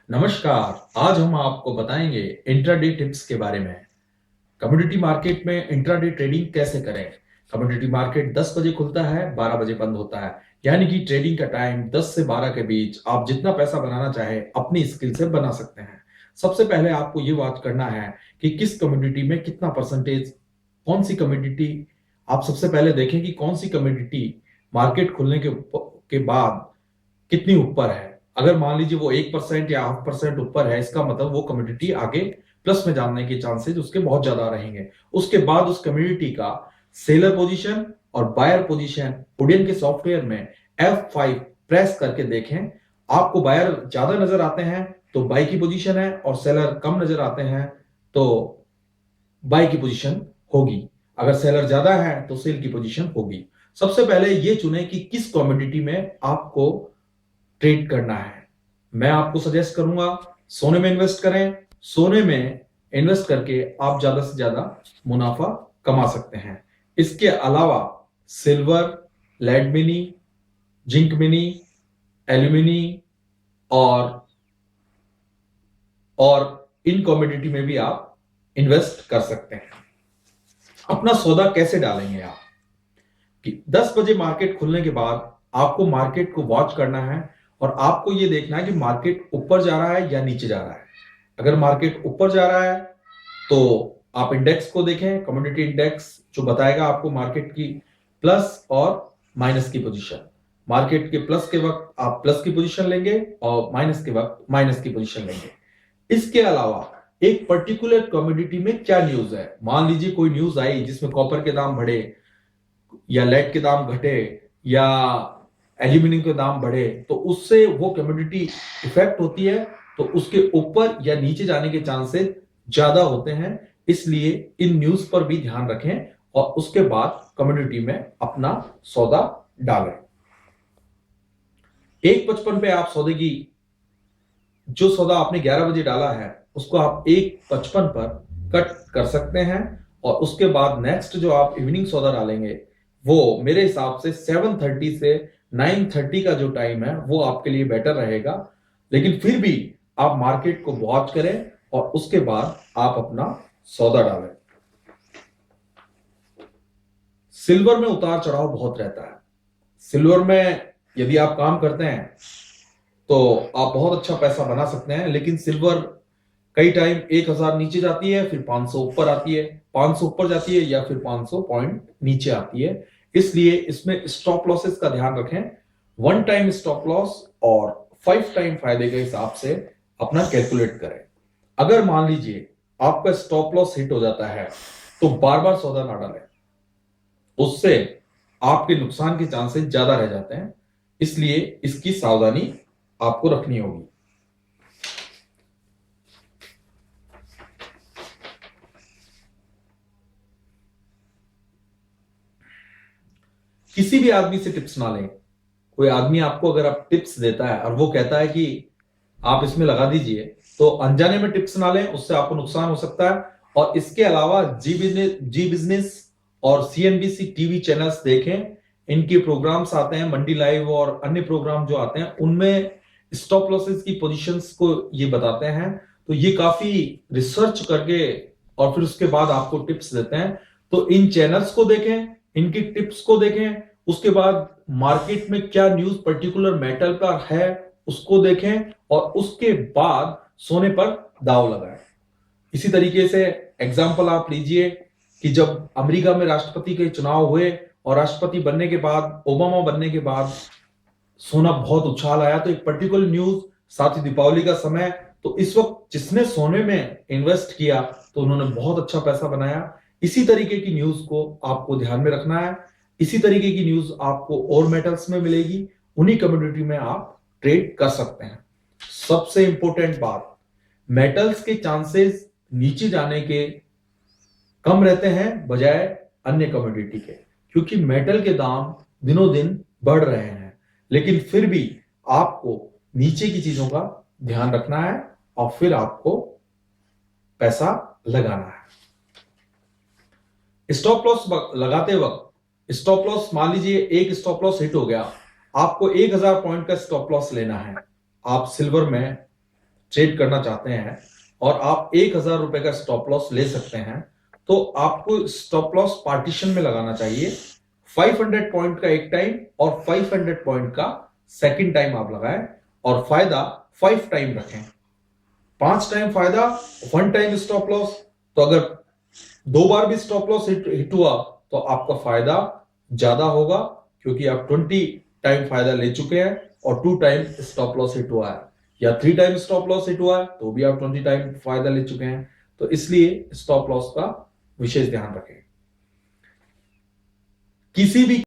नमस्कार। आज हम आपको बताएंगे इंट्राडे टिप्स के बारे में। कमोडिटी मार्केट में इंट्राडे ट्रेडिंग कैसे करें। कमोडिटी मार्केट 10 बजे खुलता है, 12 बजे बंद होता है, यानी कि ट्रेडिंग का टाइम 10 से 12 के बीच आप जितना पैसा बनाना चाहे अपनी स्किल से बना सकते हैं। सबसे पहले आपको ये बात करना है कि किस कमोडिटी में कितना परसेंटेज, कौन सी कमोडिटी। आप सबसे पहले देखें कि कौन सी कमोडिटी मार्केट खुलने के बाद कितनी ऊपर है। अगर मान लीजिए वो 1% या 0.5% ऊपर है, इसका मतलब वो कम्युनिटी आगे प्लस में जाने के चांसेस उसके बहुत ज्यादा रहेंगे। उसके बाद उस कम्युनिटी का सेलर पोजीशन और बायर पोजीशन ओडियन के सॉफ्टवेयर में F5 प्रेस करके देखें। आपको बायर ज्यादा नजर आते हैं तो बाई की पोजीशन है, और सेलर कम नजर आते हैं तो बाई की पोजीशन होगी। अगर सेलर ज्यादा है तो सेल की पोजीशन होगी। सबसे पहले ये चुने कि किस कमोडिटी में आपको ट्रेड करना है। मैं आपको सजेस्ट करूंगा सोने में इन्वेस्ट करें। सोने में इन्वेस्ट करके आप ज्यादा से ज्यादा मुनाफा कमा सकते हैं। इसके अलावा silver, lead mini, zinc mini, aluminium और इन कमोडिटी में भी आप इन्वेस्ट कर सकते हैं। अपना सौदा कैसे डालेंगे आप कि 10 बजे मार्केट खुलने के बाद आपको मार्केट को वॉच करना है और आपको यह देखना है कि मार्केट ऊपर जा रहा है या नीचे जा रहा है। अगर मार्केट ऊपर जा रहा है तो आप इंडेक्स को देखें, कमोडिटी इंडेक्स, जो बताएगा आपको मार्केट की प्लस और माइनस की पोजीशन। मार्केट के प्लस के वक्त आप प्लस की पोजीशन लेंगे और माइनस के वक्त माइनस की पोजीशन लेंगे। इसके अलावा एक पर्टिकुलर कमोडिटी में क्या न्यूज है। मान लीजिए कोई न्यूज आई जिसमें कॉपर के दाम बढ़े या लेड के दाम घटे या एल्यूमिनियम के दाम बढ़े, तो उससे वो कमोडिटी इफेक्ट होती है, तो उसके ऊपर या नीचे जाने के चांसेस ज्यादा होते हैं। इसलिए इन न्यूज पर भी ध्यान रखें और उसके बाद कमोडिटी में अपना सौदा डालें। 1.55 पे आप सौदे की, जो सौदा आपने 11 बजे डाला है उसको आप 1.55 पर कट कर सकते हैं, और उसके बाद नेक्स्ट जो आप इवनिंग सौदा डालेंगे वो मेरे हिसाब से 7:30 से 9:30 का जो टाइम है वो आपके लिए बेटर रहेगा। लेकिन फिर भी आप मार्केट को वॉच करें और उसके बाद आप अपना सौदा डालें। सिल्वर में उतार चढ़ाव बहुत रहता है। सिल्वर में यदि आप काम करते हैं तो आप बहुत अच्छा पैसा बना सकते हैं, लेकिन सिल्वर कई टाइम 1000 नीचे जाती है, फिर 500 ऊपर आती है, 500 ऊपर जाती है या फिर 500 पॉइंट नीचे आती है। इसलिए इसमें स्टॉप लॉसेस का ध्यान रखें। 1 टाइम स्टॉप लॉस और 5 टाइम फायदे के हिसाब से अपना कैलकुलेट करें। अगर मान लीजिए आपका स्टॉप लॉस हिट हो जाता है तो बार बार सौदा ना डालें, उससे आपके नुकसान के चांसेस ज्यादा रह जाते हैं। इसलिए इसकी सावधानी आपको रखनी होगी। किसी भी आदमी से टिप्स ना लें। कोई आदमी आपको अगर आप टिप्स देता है और वो कहता है कि आप इसमें लगा दीजिए, तो अनजाने में टिप्स ना लें, उससे आपको नुकसान हो सकता है। और इसके अलावा जी बिजनेस और सीएनबीसी टीवी चैनल्स देखें। इनके प्रोग्राम्स आते हैं, मंडी लाइव और अन्य प्रोग्राम जो आते हैं उनमें स्टॉप लॉसेस की पोजीशंस को ये बताते हैं। तो ये काफी रिसर्च करके और फिर उसके बाद आपको टिप्स देते हैं। तो इन चैनल्स को देखें, इनकी टिप्स को देखें। उसके बाद मार्केट में क्या न्यूज पर्टिकुलर मेटल का है उसको देखें, और उसके बाद सोने पर दांव लगाएं। इसी तरीके से एग्जाम्पल आप लीजिए कि जब अमेरिका में राष्ट्रपति के चुनाव हुए और राष्ट्रपति बनने के बाद, ओबामा बनने के बाद सोना बहुत उछाल आया, तो एक पर्टिकुलर न्यूज, साथ ही दीपावली का समय, तो इस वक्त जिसने सोने में इन्वेस्ट किया तो उन्होंने बहुत अच्छा पैसा बनाया। इसी तरीके की न्यूज को आपको ध्यान में रखना है। इसी तरीके की न्यूज आपको और मेटल्स में मिलेगी, उन्हीं कमोडिटी में आप ट्रेड कर सकते हैं। सबसे इंपॉर्टेंट बात, मेटल्स के चांसेस नीचे जाने के कम रहते हैं बजाय अन्य कमोडिटी के, क्योंकि मेटल के दाम दिनों दिन बढ़ रहे हैं। लेकिन फिर भी आपको नीचे की चीजों का ध्यान रखना है और फिर आपको पैसा लगाना है। स्टॉप लॉस लगाते वक्त, स्टॉप लॉस मान लीजिए एक स्टॉप लॉस हिट हो गया, आपको 1000 पॉइंट का स्टॉप लॉस लेना है। आप सिल्वर में ट्रेड करना चाहते हैं और आप 1,000 रुपए का स्टॉप लॉस ले सकते हैं, तो आपको स्टॉप लॉस पार्टीशन में लगाना चाहिए। 500 पॉइंट का एक टाइम और 500 पॉइंट का सेकंड टाइम आप लगाएं और फायदा 5 टाइम रखें। 5 टाइम फायदा, 1 टाइम स्टॉप लॉस। तो अगर 2 बार भी स्टॉप लॉस हिट हुआ तो आपका फायदा ज्यादा होगा, क्योंकि आप 20 टाइम फायदा ले चुके हैं और 2 टाइम स्टॉप लॉस हिट हुआ है, या 3 टाइम स्टॉप लॉस हिट हुआ है तो भी आप 20 टाइम फायदा ले चुके हैं। तो इसलिए स्टॉप लॉस का विशेष ध्यान रखें। किसी भी